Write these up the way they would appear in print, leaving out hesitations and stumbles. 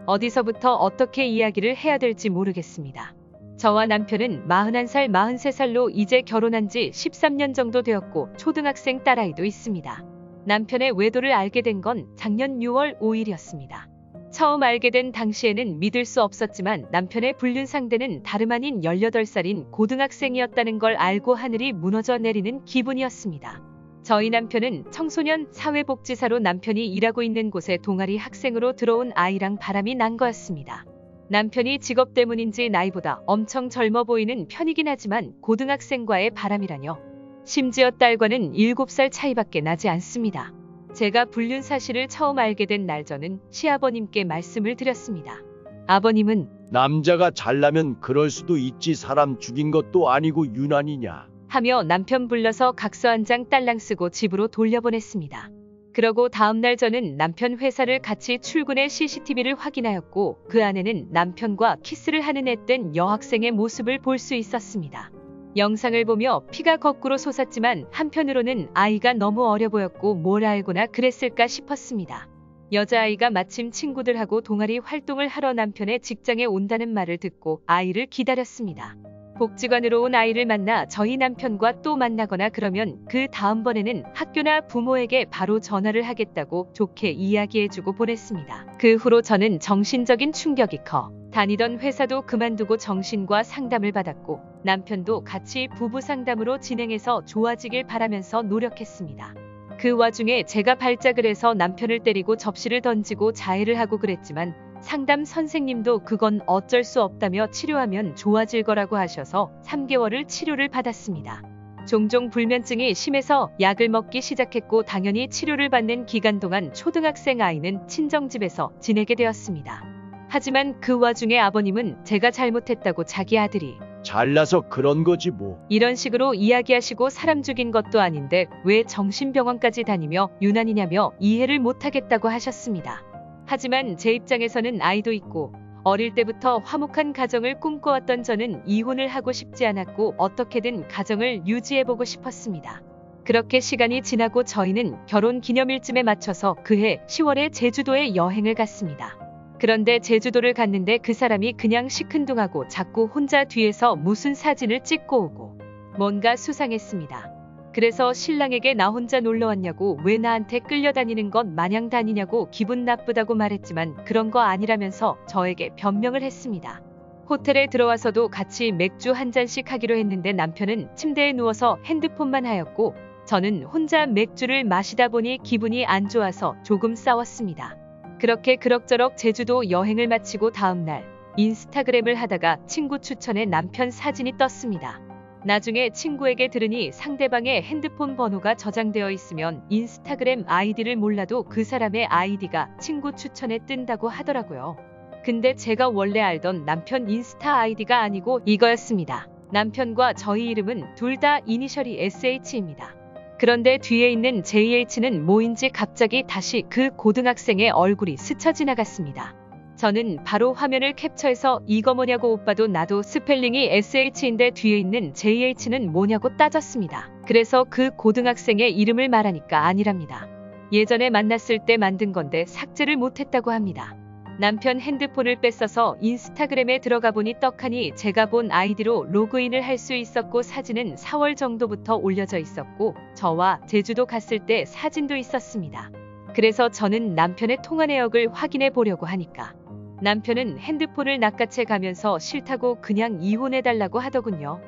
어디서부터 어떻게 이야기를 해야 될지 모르겠습니다. 저와 남편은 41살, 43살로 이제 결혼한 지 13년 정도 되었고 초등학생 딸아이도 있습니다. 남편의 외도를 알게 된 건 작년 6월 5일이었습니다. 처음 알게 된 당시에는 믿을 수 없었지만 남편의 불륜 상대는 다름 아닌 18살인 고등학생이었다는 걸 알고 하늘이 무너져 내리는 기분이었습니다. 저희 남편은 청소년 사회복지사로 남편이 일하고 있는 곳에 동아리 학생으로 들어온 아이랑 바람이 난 거였습니다. 남편이 직업 때문인지 나이보다 엄청 젊어 보이는 편이긴 하지만 고등학생과의 바람이라뇨. 심지어 딸과는 7살 차이밖에 나지 않습니다. 제가 불륜 사실을 처음 알게 된 날 저는 시아버님께 말씀을 드렸습니다. 아버님은 남자가 잘나면 그럴 수도 있지 사람 죽인 것도 아니고 유난이냐. 하며 남편 불러서 각서 한 장 딸랑 쓰고 집으로 돌려보냈습니다. 그러고 다음날 저는 남편 회사를 같이 출근해 CCTV를 확인하였고 그 안에는 남편과 키스를 하는 앳된 여학생의 모습을 볼 수 있었습니다. 영상을 보며 피가 거꾸로 솟았지만 한편으로는 아이가 너무 어려 보였고 뭘 알고나 그랬을까 싶었습니다. 여자아이가 마침 친구들하고 동아리 활동을 하러 남편의 직장에 온다는 말을 듣고 아이를 기다렸습니다. 복지관으로 온 아이를 만나 저희 남편과 또 만나거나 그러면 그 다음번에는 학교나 부모에게 바로 전화를 하겠다고 좋게 이야기해주고 보냈습니다. 그 후로 저는 정신적인 충격이 커 다니던 회사도 그만두고 정신과 상담을 받았고 남편도 같이 부부 상담으로 진행해서 좋아지길 바라면서 노력했습니다. 그 와중에 제가 발작을 해서 남편을 때리고 접시를 던지고 자해를 하고 그랬지만 상담 선생님도 그건 어쩔 수 없다며 치료하면 좋아질 거라고 하셔서 3개월을 치료를 받았습니다. 종종 불면증이 심해서 약을 먹기 시작했고 당연히 치료를 받는 기간 동안 초등학생 아이는 친정집에서 지내게 되었습니다. 하지만 그 와중에 아버님은 제가 잘못했다고 자기 아들이 잘나서 그런 거지 뭐. 이런 식으로 이야기하시고 사람 죽인 것도 아닌데 왜 정신병원까지 다니며 유난이냐며 이해를 못하겠다고 하셨습니다. 하지만 제 입장에서는 아이도 있고 어릴 때부터 화목한 가정을 꿈꿔왔던 저는 이혼을 하고 싶지 않았고 어떻게든 가정을 유지해보고 싶었습니다. 그렇게 시간이 지나고 저희는 결혼 기념일쯤에 맞춰서 그해 10월에 제주도에 여행을 갔습니다. 그런데 제주도를 갔는데 그 사람이 그냥 시큰둥하고 자꾸 혼자 뒤에서 무슨 사진을 찍고 오고 뭔가 수상했습니다. 그래서 신랑에게 나 혼자 놀러 왔냐고 왜 나한테 끌려다니는 것 마냥 다니냐고 기분 나쁘다고 말했지만 그런 거 아니라면서 저에게 변명을 했습니다. 호텔에 들어와서도 같이 맥주 한 잔씩 하기로 했는데 남편은 침대에 누워서 핸드폰만 하였고 저는 혼자 맥주를 마시다 보니 기분이 안 좋아서 조금 싸웠습니다. 그렇게 그럭저럭 제주도 여행을 마치고 다음날 인스타그램을 하다가 친구 추천에 남편 사진이 떴습니다. 나중에 친구에게 들으니 상대방의 핸드폰 번호가 저장되어 있으면 인스타그램 아이디를 몰라도 그 사람의 아이디가 친구 추천에 뜬다고 하더라고요. 근데 제가 원래 알던 남편 인스타 아이디가 아니고 이거였습니다. 남편과 저희 이름은 둘 다 이니셜이 SH입니다. 그런데 뒤에 있는 JH는 뭐인지 갑자기 다시 그 고등학생의 얼굴이 스쳐 지나갔습니다. 저는 바로 화면을 캡처해서 이거 뭐냐고 오빠도 나도 스펠링이 SH인데 뒤에 있는 JH는 뭐냐고 따졌습니다. 그래서 그 고등학생의 이름을 말하니까 아니랍니다. 예전에 만났을 때 만든 건데 삭제를 못했다고 합니다. 남편 핸드폰을 뺏어서 인스타그램에 들어가 보니 떡하니 제가 본 아이디로 로그인을 할 수 있었고 사진은 4월 정도부터 올려져 있었고 저와 제주도 갔을 때 사진도 있었습니다. 그래서 저는 남편의 통화 내역을 확인해 보려고 하니까 남편은 핸드폰을 낚아채 가면서 싫다고 그냥 이혼해달라고 하더군요.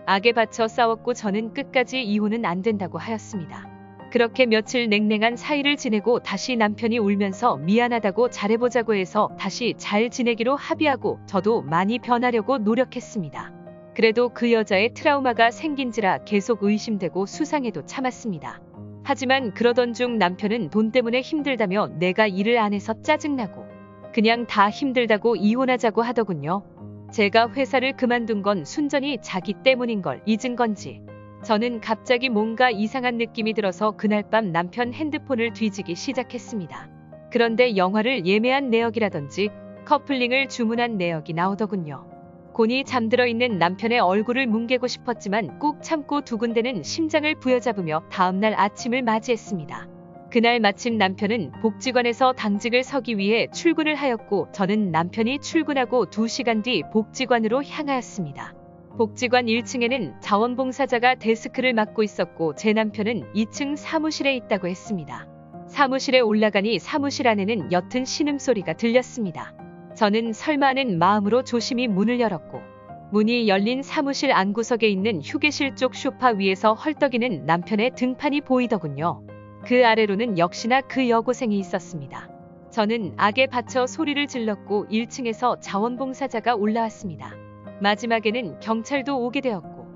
악에 받쳐 싸웠고 저는 끝까지 이혼은 안 된다고 하였습니다. 그렇게 며칠 냉랭한 사이를 지내고 다시 남편이 울면서 미안하다고 잘해보자고 해서 다시 잘 지내기로 합의하고 저도 많이 변하려고 노력했습니다. 그래도 그 여자의 트라우마가 생긴지라 계속 의심되고 수상해도 참았습니다. 하지만 그러던 중 남편은 돈 때문에 힘들다며 내가 일을 안 해서 짜증나고 그냥 다 힘들다고 이혼하자고 하더군요. 제가 회사를 그만둔 건 순전히 자기 때문인 걸 잊은 건지 저는 갑자기 뭔가 이상한 느낌이 들어서 그날 밤 남편 핸드폰을 뒤지기 시작했습니다. 그런데 영화를 예매한 내역이라든지 커플링을 주문한 내역이 나오더군요. 곤히 잠들어 있는 남편의 얼굴을 뭉개고 싶었지만 꾹 참고 두근대는 심장을 부여잡으며 다음날 아침을 맞이했습니다. 그날 마침 남편은 복지관에서 당직을 서기 위해 출근을 하였고 저는 남편이 출근하고 2시간 뒤 복지관으로 향하였습니다. 복지관 1층에는 자원봉사자가 데스크를 맡고 있었고 제 남편은 2층 사무실에 있다고 했습니다. 사무실에 올라가니 사무실 안에는 옅은 신음소리가 들렸습니다. 저는 설마 하는 마음으로 조심히 문을 열었고 문이 열린 사무실 안구석에 있는 휴게실 쪽 소파 위에서 헐떡이는 남편의 등판이 보이더군요. 그 아래로는 역시나 그 여고생이 있었습니다. 저는 악에 받쳐 소리를 질렀고 1층에서 자원봉사자가 올라왔습니다. 마지막에는 경찰도 오게 되었고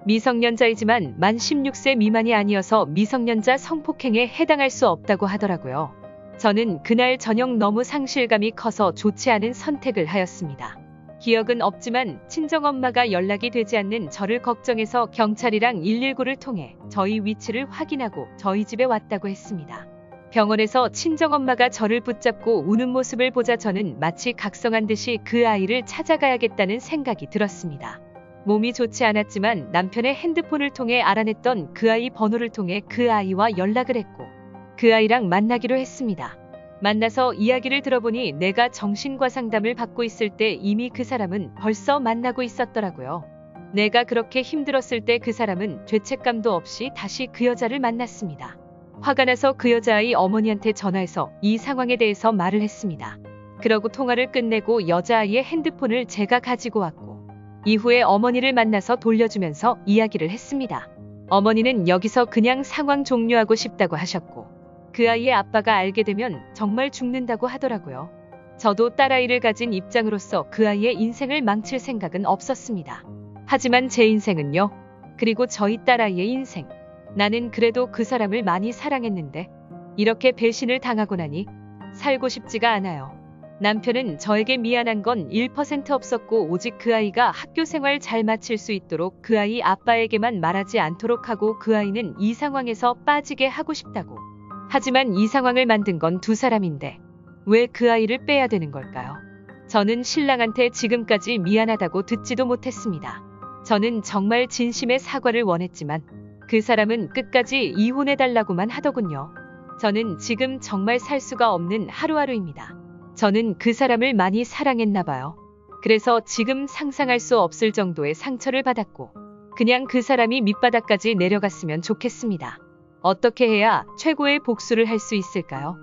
미성년자이지만 만 16세 미만이 아니어서 미성년자 성폭행에 해당할 수 없다고 하더라고요. 저는 그날 저녁 너무 상실감이 커서 좋지 않은 선택을 하였습니다. 기억은 없지만 친정엄마가 연락이 되지 않는 저를 걱정해서 경찰이랑 119를 통해 저희 위치를 확인하고 저희 집에 왔다고 했습니다. 병원에서 친정엄마가 저를 붙잡고 우는 모습을 보자 저는 마치 각성한 듯이 그 아이를 찾아가야겠다는 생각이 들었습니다. 몸이 좋지 않았지만 남편의 핸드폰을 통해 알아냈던 그 아이 번호를 통해 그 아이와 연락을 했고 그 아이랑 만나기로 했습니다. 만나서 이야기를 들어보니 내가 정신과 상담을 받고 있을 때 이미 그 사람은 벌써 만나고 있었더라고요. 내가 그렇게 힘들었을 때 그 사람은 죄책감도 없이 다시 그 여자를 만났습니다. 화가 나서 그 여자아이 어머니한테 전화해서 이 상황에 대해서 말을 했습니다. 그러고 통화를 끝내고 여자아이의 핸드폰을 제가 가지고 왔고 이후에 어머니를 만나서 돌려주면서 이야기를 했습니다. 어머니는 여기서 그냥 상황 종료하고 싶다고 하셨고 그 아이의 아빠가 알게 되면 정말 죽는다고 하더라고요. 저도 딸아이를 가진 입장으로서 그 아이의 인생을 망칠 생각은 없었습니다. 하지만 제 인생은요. 그리고 저희 딸아이의 인생. 나는 그래도 그 사람을 많이 사랑했는데 이렇게 배신을 당하고 나니 살고 싶지가 않아요. 남편은 저에게 미안한 건 1% 없었고 오직 그 아이가 학교 생활 잘 마칠 수 있도록 그 아이 아빠에게만 말하지 않도록 하고 그 아이는 이 상황에서 빠지게 하고 싶다고. 하지만 이 상황을 만든 건 두 사람인데 왜 그 아이를 빼야 되는 걸까요? 저는 신랑한테 지금까지 미안하다고 듣지도 못했습니다. 저는 정말 진심의 사과를 원했지만 그 사람은 끝까지 이혼해달라고만 하더군요. 저는 지금 정말 살 수가 없는 하루하루입니다. 저는 그 사람을 많이 사랑했나 봐요. 그래서 지금 상상할 수 없을 정도의 상처를 받았고 그냥 그 사람이 밑바닥까지 내려갔으면 좋겠습니다. 어떻게 해야 최고의 복수를 할 수 있을까요?